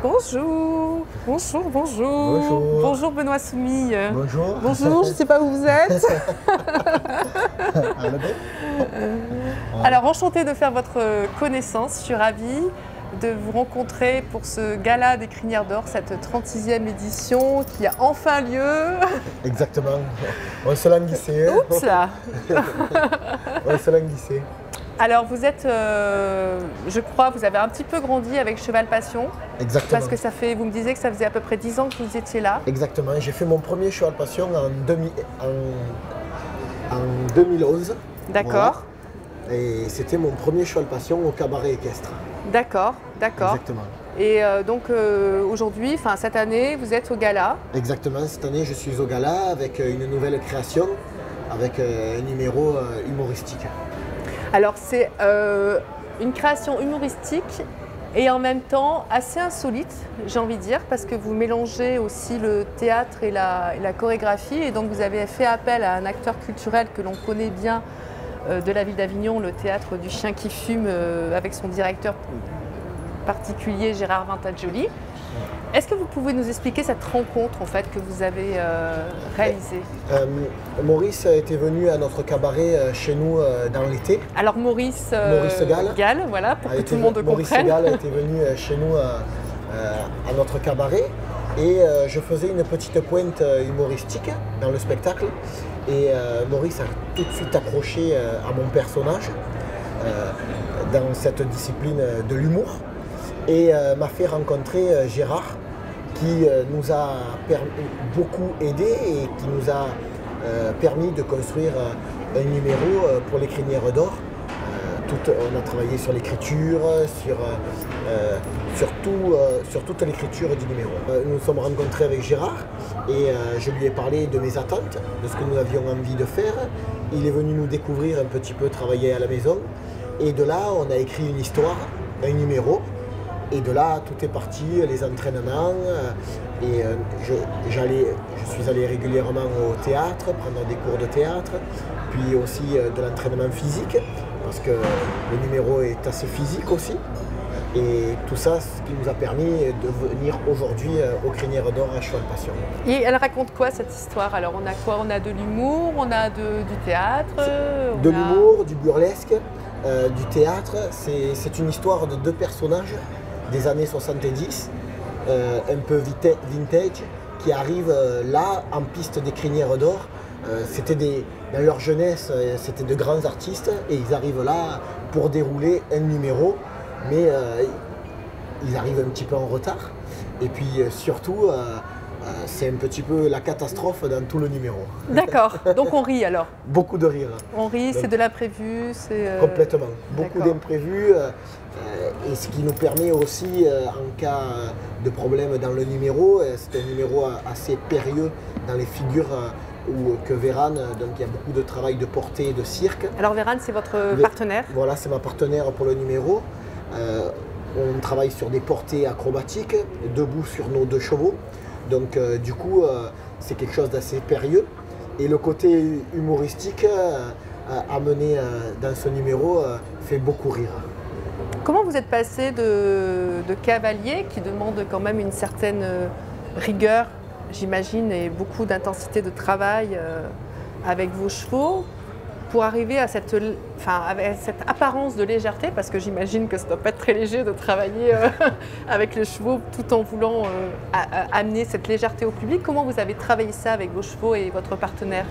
Bonjour, bonjour, bonjour. Bonjour. Bonjour Benoît Soumille. Bonjour. Bonjour, je ne sais pas où vous êtes. Alors, enchantée de faire votre connaissance. Je suis ravie de vous rencontrer pour ce gala des Crinières d'Or, cette 36e édition qui a enfin lieu. Exactement. On se languissait. Oups là. On se languissait. Alors vous êtes, je crois, vous avez un petit peu grandi avec Cheval Passion. Exactement. Parce que ça fait, vous me disiez que ça faisait à peu près 10 ans que vous étiez là. Exactement. J'ai fait mon premier Cheval Passion en 2011. D'accord. Voilà. Et c'était mon premier Cheval Passion au cabaret équestre. D'accord, d'accord. Exactement. Et donc aujourd'hui, enfin cette année, vous êtes au gala. Exactement. Cette année, je suis au gala avec une nouvelle création, avec un numéro humoristique. Alors c'est une création humoristique et en même temps assez insolite, j'ai envie de dire, parce que vous mélangez aussi le théâtre et la chorégraphie. Et donc vous avez fait appel à un acteur culturel que l'on connaît bien de la ville d'Avignon, le théâtre du Chien qui fume, avec son directeur particulier Gérard Vintagioli. Est-ce que vous pouvez nous expliquer cette rencontre en fait que vous avez réalisée? Maurice était venu à notre cabaret chez nous dans l'été. Alors Maurice Gall, voilà, pour que tout le monde comprenne. Maurice Gall était venu chez nous à notre cabaret et je faisais une petite pointe humoristique dans le spectacle. Et Maurice a tout de suite accroché à mon personnage dans cette discipline de l'humour et m'a fait rencontrer Gérard qui nous a beaucoup aidé et qui nous a permis de construire un numéro pour les Crinières d'Or. On a travaillé sur l'écriture, sur toute l'écriture du numéro. Nous nous sommes rencontrés avec Gérard et je lui ai parlé de mes attentes, de ce que nous avions envie de faire. Il est venu nous découvrir un petit peu, travailler à la maison. Et de là, on a écrit une histoire, un numéro. Et de là, tout est parti, les entraînements. Et je suis allé régulièrement au théâtre, prendre des cours de théâtre, puis aussi de l'entraînement physique, parce que le numéro est assez physique aussi. Et tout ça, ce qui nous a permis de venir aujourd'hui aux Crinières d'Or à Cheval Passion. Et elle raconte quoi cette histoire? Alors on a quoi? On a de l'humour, on a du théâtre, de l'humour, du burlesque, du théâtre. C'est une histoire de deux personnages des années 70, un peu vintage, qui arrivent là en piste des Crinières d'Or. Dans leur jeunesse, c'était de grands artistes et ils arrivent là pour dérouler un numéro, mais ils arrivent un petit peu en retard. Et puis surtout, c'est un petit peu la catastrophe dans tout le numéro. D'accord, donc on rit alors? Beaucoup de rire. On rit, c'est de l'imprévu, Complètement, beaucoup d'imprévus. Et ce qui nous permet aussi, en cas de problème dans le numéro, c'est un numéro assez périlleux dans les figures que Vérane, donc il y a beaucoup de travail de portée et de cirque. Alors Vérane, c'est votre partenaire? Voilà, c'est ma partenaire pour le numéro. On travaille sur des portées acrobatiques, debout sur nos deux chevaux. Donc du coup, c'est quelque chose d'assez périlleux. Et le côté humoristique amené dans ce numéro fait beaucoup rire. Comment vous êtes passé de cavalier, qui demande quand même une certaine rigueur, j'imagine, et beaucoup d'intensité de travail avec vos chevaux, pour arriver à cette apparence de légèreté, parce que j'imagine que ça ne doit pas être très léger de travailler avec les chevaux tout en voulant amener cette légèreté au public. Comment vous avez travaillé ça avec vos chevaux et votre partenaire?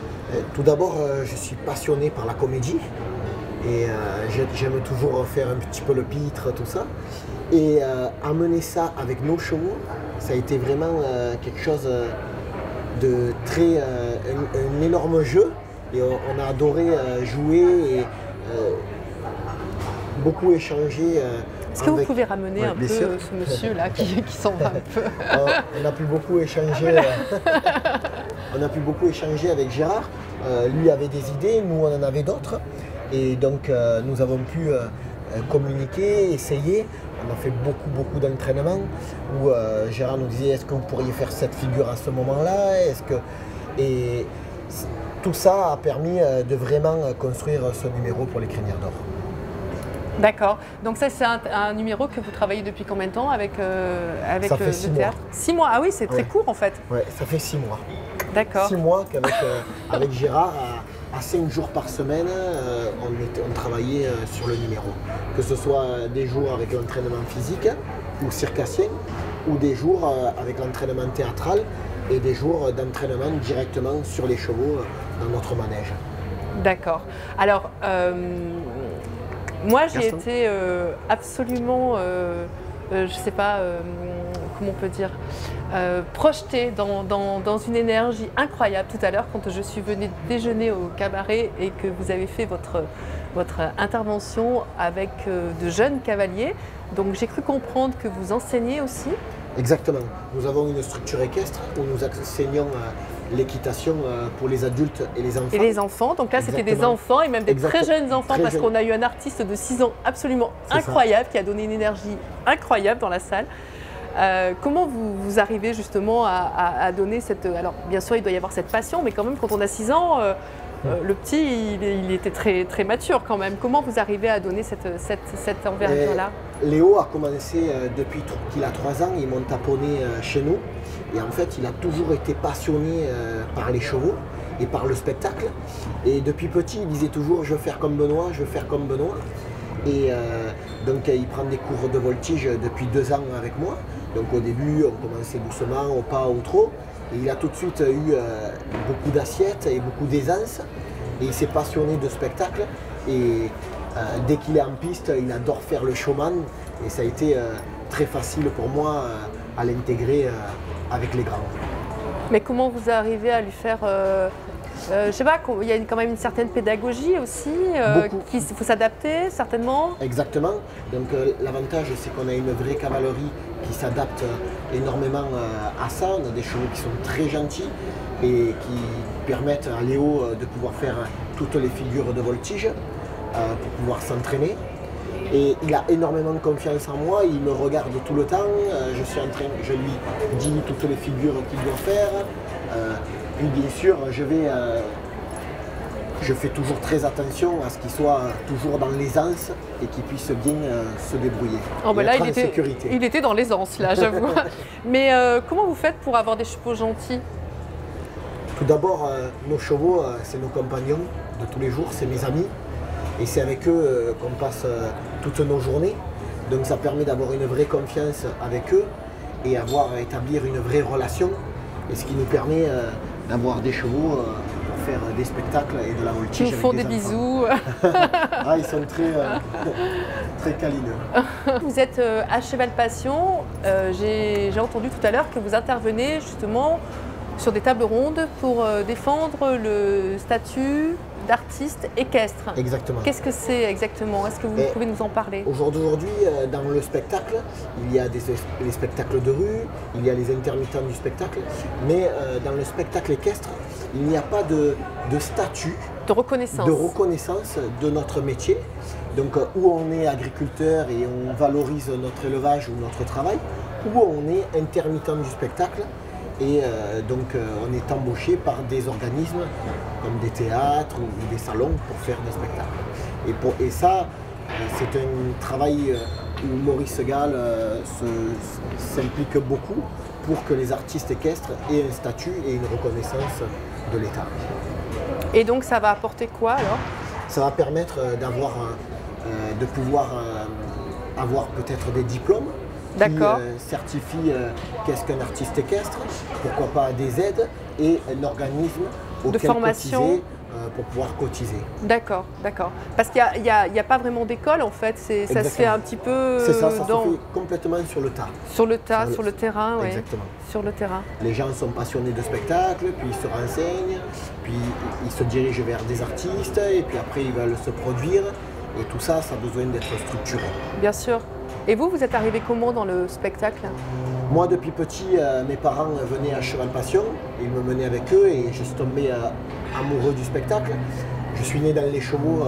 Tout d'abord, je suis passionné par la comédie et j'aime toujours faire un petit peu le pitre, tout ça. Et amener ça avec nos chevaux, ça a été vraiment quelque chose de très... un énorme jeu. Et on a adoré jouer et beaucoup échanger. Est-ce que vous pouvez ramener un peu ce monsieur-là qui s'en va un peu? On a pu beaucoup échanger. On a pu beaucoup échanger avec Gérard. Lui avait des idées, nous on en avait d'autres. Et donc nous avons pu communiquer, essayer. On a fait beaucoup d'entraînements où Gérard nous disait: est-ce que vous pourriez faire cette figure à ce moment-là? Et tout ça a permis de vraiment construire ce numéro pour les Crinières d'Or. D'accord. Donc ça, c'est un numéro que vous travaillez depuis combien de temps avec, Ça fait 6 le mois. théâtre? 6 mois, ah oui, c'est très court en fait. Ouais, ça fait 6 mois. D'accord. 6 mois qu'avec avec Gérard, à 5 jours par semaine, on travaillait sur le numéro. Que ce soit des jours avec l'entraînement physique ou circassien, ou des jours avec l'entraînement théâtral et des jours d'entraînement directement sur les chevaux dans notre manège. D'accord. Alors, moi j'ai Gaston été absolument, je ne sais pas comment on peut dire, projetée dans une énergie incroyable tout à l'heure quand je suis venue déjeuner au cabaret et que vous avez fait votre intervention avec de jeunes cavaliers. Donc j'ai cru comprendre que vous enseignez aussi. Exactement. Nous avons une structure équestre où nous enseignons l'équitation pour les adultes et les enfants. Et les enfants, donc là c'était des Exactement. enfants et même des très jeunes enfants Très parce jeunes. qu'on a eu un artiste de 6 ans absolument incroyable qui a donné une énergie incroyable dans la salle. Comment vous arrivez justement à donner cette... Alors bien sûr il doit y avoir cette passion mais quand même quand on a 6 ans, le petit il était très, très mature quand même. Comment vous arrivez à donner cette envergure-là? Léo a commencé depuis qu'il a 3 ans, il monte à poney chez nous. Et en fait, il a toujours été passionné par les chevaux et par le spectacle. Et depuis petit, il disait toujours « je veux faire comme Benoît, je veux faire comme Benoît ». Et donc, il prend des cours de voltige depuis 2 ans avec moi. Donc au début, on commençait doucement, au pas, au trot. Et il a tout de suite eu beaucoup d'assiettes et beaucoup d'aisance. Et il s'est passionné de spectacle. Et dès qu'il est en piste, il adore faire le showman. Et ça a été très facile pour moi à l'intégrer avec les grands. Mais comment vous arrivez à lui faire... je sais pas, il y a quand même une certaine pédagogie aussi, qu'il faut s'adapter certainement. Exactement. Donc l'avantage, c'est qu'on a une vraie cavalerie qui s'adapte énormément à ça. On a des chevaux qui sont très gentils et qui permettent à Léo de pouvoir faire toutes les figures de voltige pour pouvoir s'entraîner. Et il a énormément de confiance en moi, il me regarde tout le temps, je lui dis toutes les figures qu'il doit faire. Puis bien sûr, je fais toujours très attention à ce qu'il soit toujours dans l'aisance et qu'il puisse bien se débrouiller. Oh ben là, sécurité. Il était dans l'aisance, là, j'avoue. Mais comment vous faites pour avoir des chevaux gentils? Tout d'abord, nos chevaux, c'est nos compagnons de tous les jours, c'est mes amis. Et c'est avec eux qu'on passe toutes nos journées. Donc ça permet d'avoir une vraie confiance avec eux et établir une vraie relation. Et ce qui nous permet d'avoir des chevaux pour faire des spectacles et de la voltige. Ils nous font des bisous. Ah, ils sont très câlineux. Vous êtes à Cheval Passion. J'ai entendu tout à l'heure que vous intervenez justement sur des tables rondes pour défendre le statut d'artiste équestre. Exactement. Qu'est-ce que c'est exactement? Est-ce que vous pouvez nous en parler? Aujourd'hui, dans le spectacle, il y a les spectacles de rue, il y a les intermittents du spectacle, mais dans le spectacle équestre, il n'y a pas de statut de reconnaissance de notre métier. Donc où on est agriculteur et on valorise notre élevage ou notre travail, ou on est intermittent du spectacle. Et donc on est embauché par des organismes comme des théâtres ou des salons pour faire des spectacles. Et ça, c'est un travail où Maurice Gall s'implique beaucoup pour que les artistes équestres aient un statut et une reconnaissance de l'État. Et donc ça va apporter quoi alors? Ça va permettre de pouvoir avoir peut-être des diplômes qui certifie qu'est-ce qu'un artiste équestre, pourquoi pas des aides et un organisme auquel de formation pour pouvoir cotiser. D'accord, d'accord. Parce qu'il n'y a pas vraiment d'école en fait, ça se fait un petit peu... C'est ça, ça se fait complètement sur le tas. Sur le tas, sur le terrain, oui. Exactement. Sur le terrain. Les gens sont passionnés de spectacle, puis ils se renseignent, puis ils se dirigent vers des artistes, et puis après ils veulent se produire. Et tout ça, ça a besoin d'être structuré. Bien sûr. Et vous êtes arrivé comment dans le spectacle? Moi, depuis petit, mes parents venaient à Cheval Passion, ils me menaient avec eux et je suis tombé amoureux du spectacle. Je suis né dans les chevaux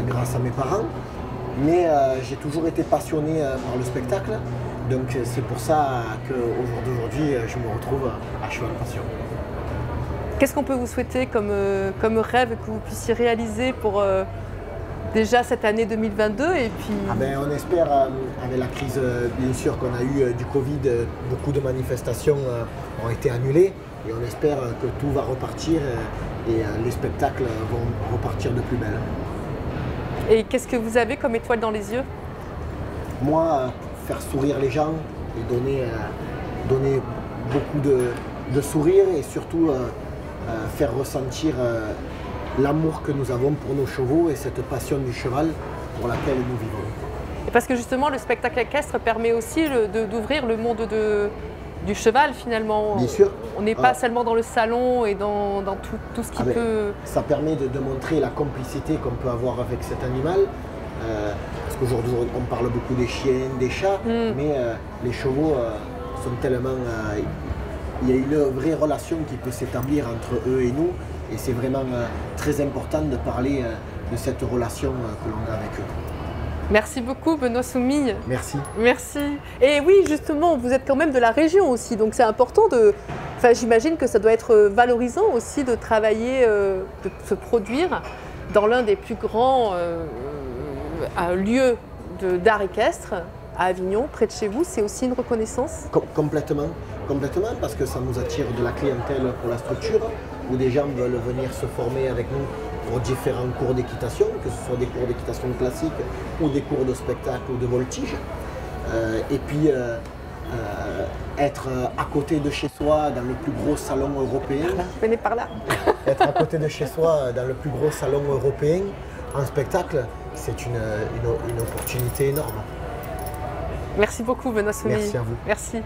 grâce à mes parents, mais j'ai toujours été passionné par le spectacle. Donc c'est pour ça qu'au jour d'aujourd'hui, je me retrouve à Cheval Passion. Qu'est-ce qu'on peut vous souhaiter comme rêve que vous puissiez réaliser pour déjà cette année 2022 et puis... On espère, avec la crise bien sûr qu'on a eu du Covid, beaucoup de manifestations ont été annulées et on espère que tout va repartir et les spectacles vont repartir de plus belle. Et qu'est-ce que vous avez comme étoile dans les yeux? Moi, faire sourire les gens et donner beaucoup de sourire et surtout faire ressentir l'amour que nous avons pour nos chevaux et cette passion du cheval pour laquelle nous vivons. Et parce que justement le spectacle équestre permet aussi d'ouvrir le monde du cheval finalement. Bien sûr. On n'est pas seulement dans le salon et dans tout ce qui peut... Ça permet de montrer la complicité qu'on peut avoir avec cet animal. Parce qu'aujourd'hui on parle beaucoup des chiens, des chats, mais les chevaux sont tellement... il y a une vraie relation qui peut s'établir entre eux et nous. Et c'est vraiment très important de parler de cette relation que l'on a avec eux. Merci beaucoup Benoît Soumille. Merci. Merci. Et oui, justement, vous êtes quand même de la région aussi, donc c'est important de... Enfin, j'imagine que ça doit être valorisant aussi de travailler, de se produire dans l'un des plus grands lieux d'art équestre à Avignon, près de chez vous. C'est aussi une reconnaissance? Complètement, parce que ça nous attire de la clientèle pour la structure, où des gens veulent venir se former avec nous pour différents cours d'équitation, que ce soit des cours d'équitation classique ou des cours de spectacle ou de voltige. Et puis être à côté de chez soi dans le plus gros salon européen. Venez par là. Être à côté de chez soi dans le plus gros salon européen en spectacle, c'est une opportunité énorme. Merci beaucoup Benoît Soumille. Merci à vous. Merci.